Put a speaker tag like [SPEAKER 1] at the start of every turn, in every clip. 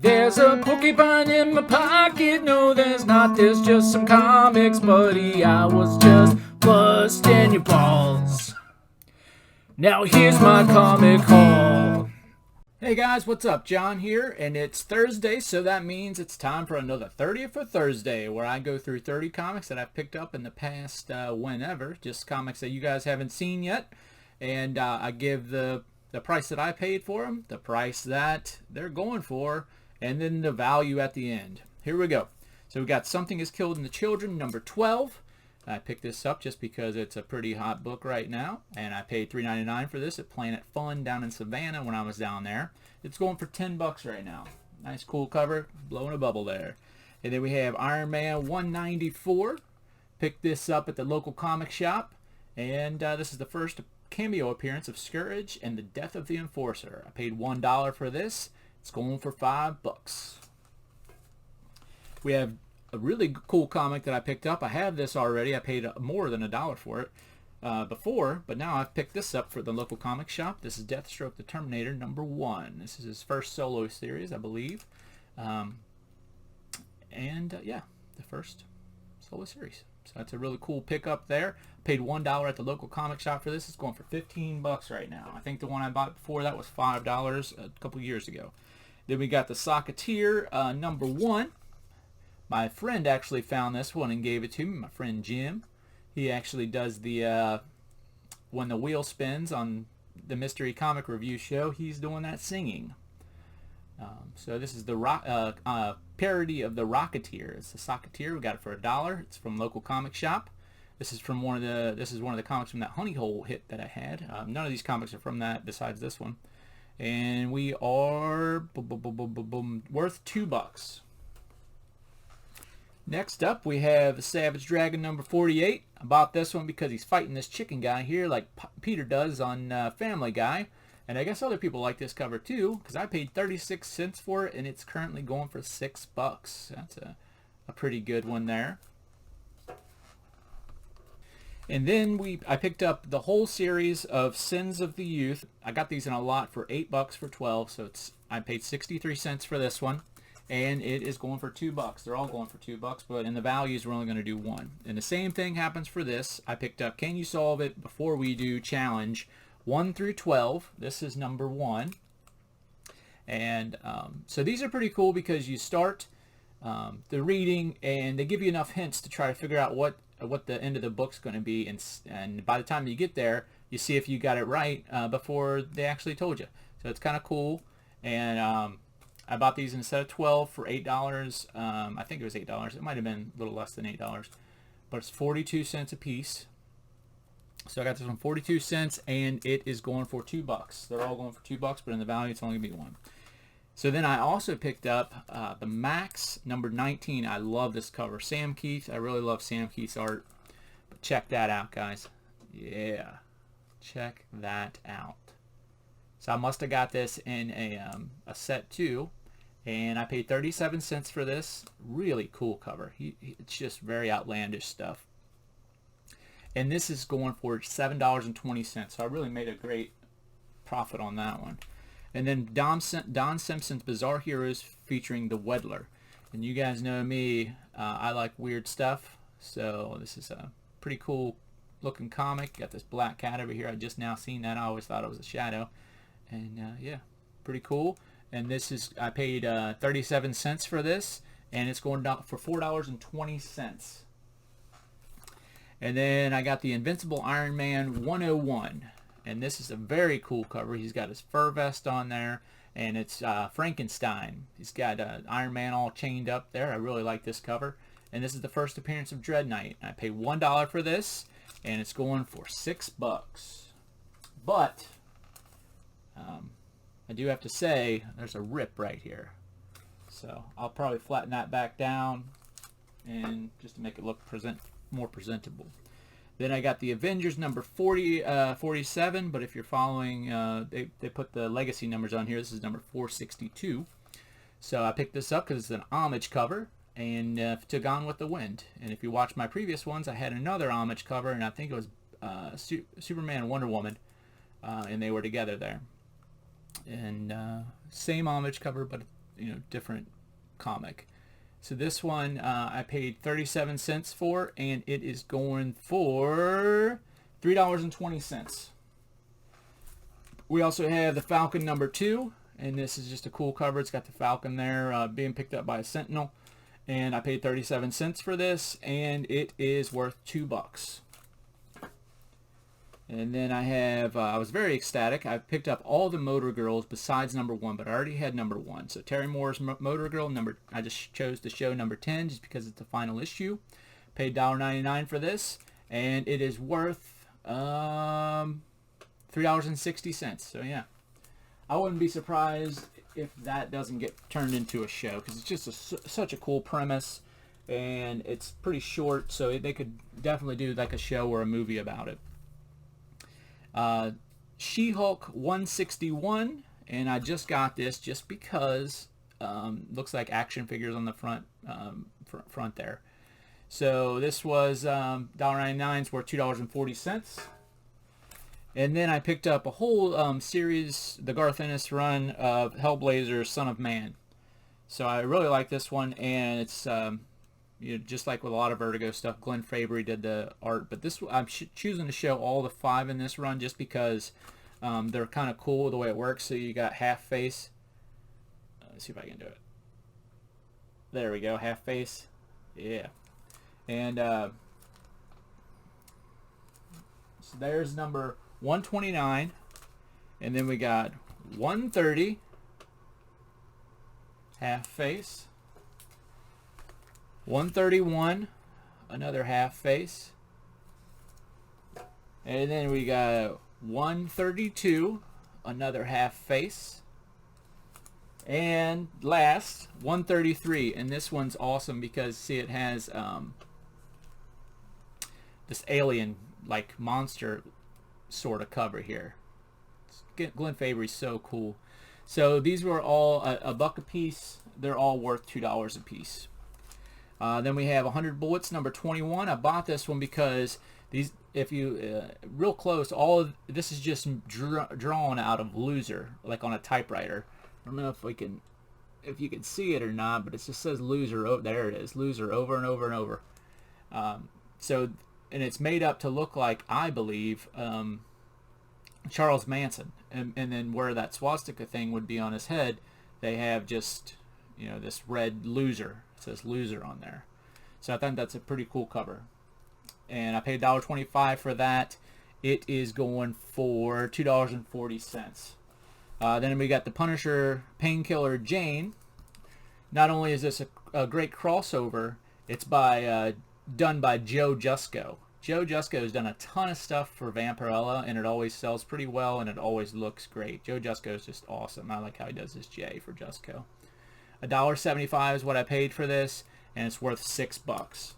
[SPEAKER 1] There's a porcupine in my pocket. No, there's not. There's just some comics, buddy. I was just busting your balls. Now here's my comic haul. Hey guys, what's up? John here, and it's Thursday, so that means it's time for another 30 for Thursday, where I go through 30 comics that I've picked up in the past whenever, just comics that you guys haven't seen yet, and I give the price that I paid for them, the price that they're going for, and then the value at the end. Here we go. So we got Something is Killed in the Children, number 12. I picked this up just because it's a pretty hot book right now, and I paid $3.99 for this at Planet Fun down in Savannah when I was down there. It's going for $10 right now. Nice cool cover, blowing a bubble there. And then we have Iron Man 194. Picked this up at the local comic shop, and this is the first cameo appearance of Scourge and the Death of the Enforcer. I paid $1 for this. It's going for $5. We have a really cool comic that I picked up. I have this already. I paid more than $1 for it before, but now I've picked this up for the local comic shop. This is Deathstroke the Terminator number 1. This is his first solo series, I believe. Yeah, the first solo series. So that's a really cool pickup there. Paid $1 at the local comic shop for this. It's going for $15 right now. I think the one I bought before that was $5 a couple years ago. Then we got the Socketeer number 1. My friend actually found this one and gave it to me, my friend Jim. He actually does the, when the wheel spins on the Mystery Comic Review show, he's doing that singing. So this is the parody of the Rocketeer. It's the Socketeer. We got it for $1. It's from local comic shop. This is from one of the comics from that Honey Hole hit that I had. None of these comics are from that besides this one. And we are worth $2. Next up, we have Savage Dragon number 48. I bought this one because he's fighting this chicken guy here like Peter does on Family Guy. And I guess other people like this cover too, because I paid 36 cents for it, and it's currently going for $6. That's a pretty good one there. And then I picked up the whole series of Sins of the Youth. I got these in a lot for $8 for 12, so I paid 63 cents for this one. And it is going for $2. They're all going for $2, but in the values we're only going to do 1. And the same thing happens for this. I picked up Can You Solve It Before We Do Challenge 1 through 12. This is number 1. And so these are pretty cool because you start the reading and they give you enough hints to try to figure out what the end of the book's going to be. And by the time you get there, you see if you got it right before they actually told you. So it's kind of cool. And I bought these instead of 12 for $8. I think it was $8. It might have been a little less than $8, but it's 42 cents a piece. So I got this one 42 cents, and it is going for $2. They're all going for $2, but in the value it's only gonna be 1. So then I also picked up the Max number 19. I love this cover. Sam Keith. I really love Sam Keith's art. But check that out, guys. Yeah, check that out. So I must have got this in a set too. And I paid 37 cents for this. Really cool cover. It's just very outlandish stuff. And this is going for $7.20. So I really made a great profit on that one. And then Don Simpson's Bizarre Heroes featuring the Weddler. And you guys know me, I like weird stuff. So this is a pretty cool looking comic. Got this black cat over here. I just now seen that. I always thought it was a shadow. And yeah, pretty cool. And this is, I paid 37 cents for this, and it's going down for $4.20. And then I got the Invincible Iron Man 101, and this is a very cool cover. He's got his fur vest on there, and it's Frankenstein. He's got Iron Man all chained up there. I really like this cover. And this is the first appearance of Dread Knight. I paid $1 for this, and it's going for $6. But I do have to say there's a rip right here, so I'll probably flatten that back down and just to make it look more presentable. Then I got the Avengers number 47, but if you're following, they put the legacy numbers on here. This is number 462. So I picked this up because it's an homage cover and to Gone with the Wind. And if you watch my previous ones, I had another homage cover, and I think it was Superman and Wonder Woman, and they were together there. And same homage cover, but different comic. So this one I paid 37 cents for, and it is going for $3.20. We also have the Falcon number 2, and this is just a cool cover. It's got the Falcon there being picked up by a Sentinel, and I paid 37 cents for this, and it is worth $2. And then I have, I was very ecstatic. I picked up all the Motor Girls besides number 1, but I already had number 1. So Terry Moore's Motor Girl, I just chose to show number 10 just because it's the final issue. Paid $1.99 for this, and it is worth $3.60. So yeah, I wouldn't be surprised if that doesn't get turned into a show, because it's just such a cool premise, and it's pretty short, so they could definitely do like a show or a movie about it. She-Hulk 161, and I just got this just because looks like action figures on the front there. So this was $1.99. It's worth $2.40. And then I picked up a whole series, the Garth Ennis run of Hellblazer, Son of Man. So I really like this one, and it's just like with a lot of Vertigo stuff, Glenn Fabry did the art, but this I'm choosing to show all the 5 in this run just because they're kind of cool the way it works. So you got half face. Let's see if I can do it. There we go, half face. Yeah, and so there's number 129, and then we got 130, half face. 131, another half face. And then we got 132, another half face. And last, 133. And this one's awesome because, see, it has this alien, like, monster sort of cover here. Glenn Fabry's so cool. So these were all a buck a piece. They're all worth $2 a piece. Then we have 100 Bullets, number 21. I bought this one because these, if you real close, all of this is just drawn out of Loser, like on a typewriter. I don't know if you can see it or not, but it just says Loser. Oh, there it is, Loser, over and over and over. So, and it's made up to look like, I believe, Charles Manson, and then where that swastika thing would be on his head, they have just this red Loser. It says Loser on there. So I think that's a pretty cool cover. And I paid $1.25 for that. It is going for $2.40. Then we got the Punisher Painkiller Jane. Not only is this a great crossover, it's done by Joe Jusko. Joe Jusko has done a ton of stuff for Vampirella, and it always sells pretty well, and it always looks great. Joe Jusko is just awesome. I like how he does his J for Jusko. $1.75 is what I paid for this, and it's worth $6.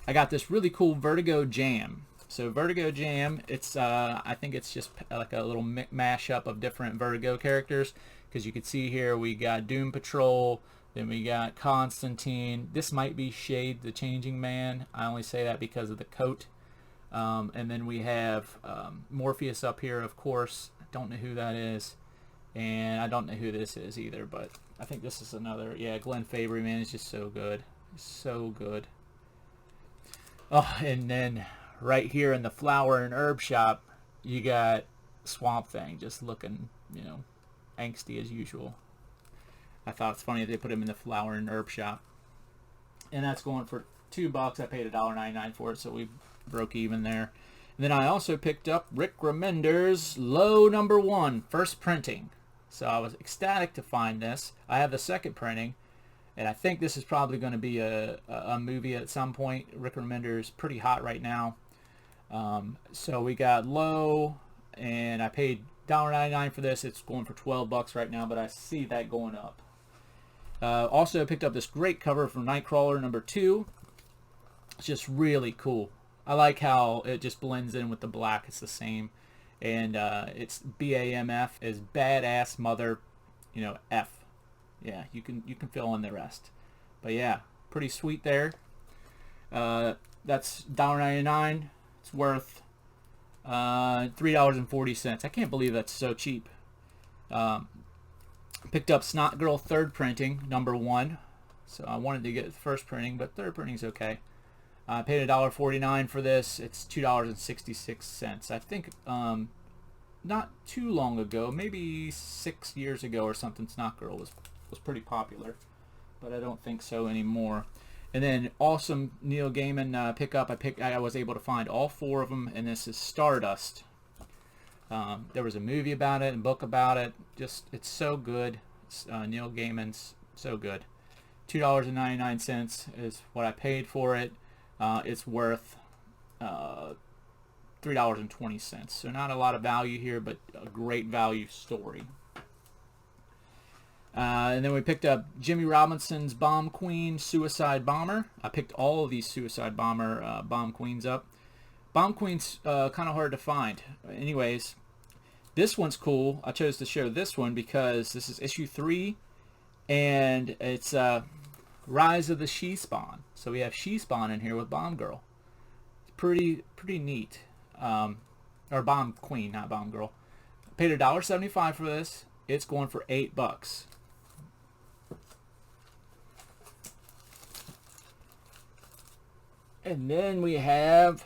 [SPEAKER 1] I got this really cool Vertigo Jam. So Vertigo Jam, it's I think it's just like a little mashup of different Vertigo characters, because you can see here we got Doom Patrol, then we got Constantine. This might be Shade the Changing Man. I only say that because of the coat. And then we have Morpheus up here, of course. I don't know who that is. And I don't know who this is either, but I think this is another. Yeah, Glenn Fabry, man, is just so good. So good. Oh, and then right here in the flower and herb shop, you got Swamp Thing just looking, angsty as usual. I thought it's funny that they put him in the flower and herb shop. And that's going for $2. I paid $1.99 for it, so we broke even there. And then I also picked up Rick Remender's Low Number 1, first printing. So I was ecstatic to find this. I have the second printing, and I think this is probably going to be a movie at some point. Rick Remender is pretty hot right now. So we got Low, and I paid $1.99 for this. It's going for $12 right now, but I see that going up. Also picked up this great cover from Nightcrawler Number Two. It's just really cool. I like how it just blends in with the black. It's the same. And it's BAMF is badass mother, F. Yeah, you can fill in the rest. But yeah, pretty sweet there. That's $1.99. It's worth $3.40. I can't believe that's so cheap. Picked up Snot Girl third printing, number 1. So I wanted to get the first printing, but third printing's okay. I paid $1.49 for this. It's $2.66. I think not too long ago, maybe 6 years ago or something, Snot Girl was pretty popular, but I don't think so anymore. And then awesome Neil Gaiman pickup. I was able to find all 4 of them, and this is Stardust. There was a movie about it and book about it. It's so good. Neil Gaiman's so good. $2.99 is what I paid for it. It's worth $3.20. So not a lot of value here, but a great value story. And then we picked up Jimmy Robinson's Bomb Queen Suicide Bomber. I picked all of these Suicide Bomber Bomb Queens up. Bomb Queen's kind of hard to find. Anyways, this one's cool. I chose to show this one because this is issue 3, and it's Rise of the She-Spawn. So we have She-Spawn in here with Bomb Girl. It's pretty neat. Or Bomb Queen, not Bomb Girl. Paid $1.75 for this. It's going for $8. And then we have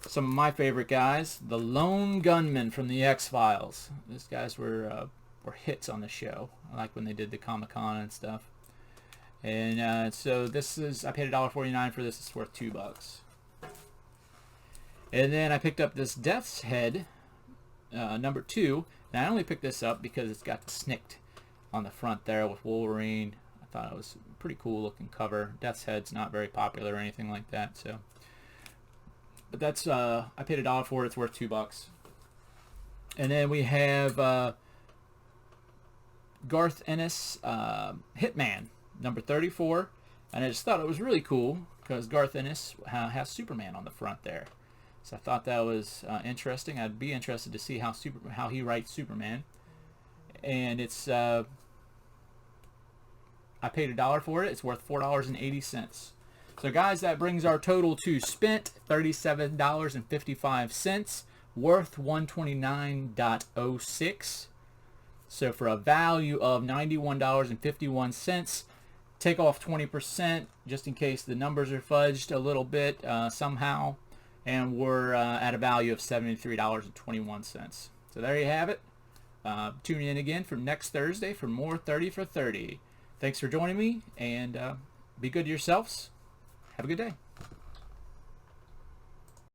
[SPEAKER 1] some of my favorite guys, the Lone Gunman from the X-Files. These guys were hits on the show. I like when they did the Comic-Con and stuff. And so this is, I paid $1.49 for this. It's worth $2. And then I picked up this Death's Head number 2. And I only picked this up because it's got the Snicked on the front there with Wolverine. I thought it was a pretty cool looking cover. Death's Head's not very popular or anything like that, so. But that's I paid $1 for it. It's worth $2. And then we have Garth Ennis Hitman number 34, and I just thought it was really cool because Garth Ennis has Superman on the front there. So I thought that was interesting. I'd be interested to see how he writes Superman. And it's I paid $1 for it. It's worth $4.80. So guys, that brings our total to spent $37.55, worth $129.06. So for a value of $91.51, take off 20% just in case the numbers are fudged a little bit somehow, and we're at a value of $73.21. So there you have it. Tune in again for next Thursday for more 30 for 30. Thanks for joining me, and be good to yourselves. Have a good day.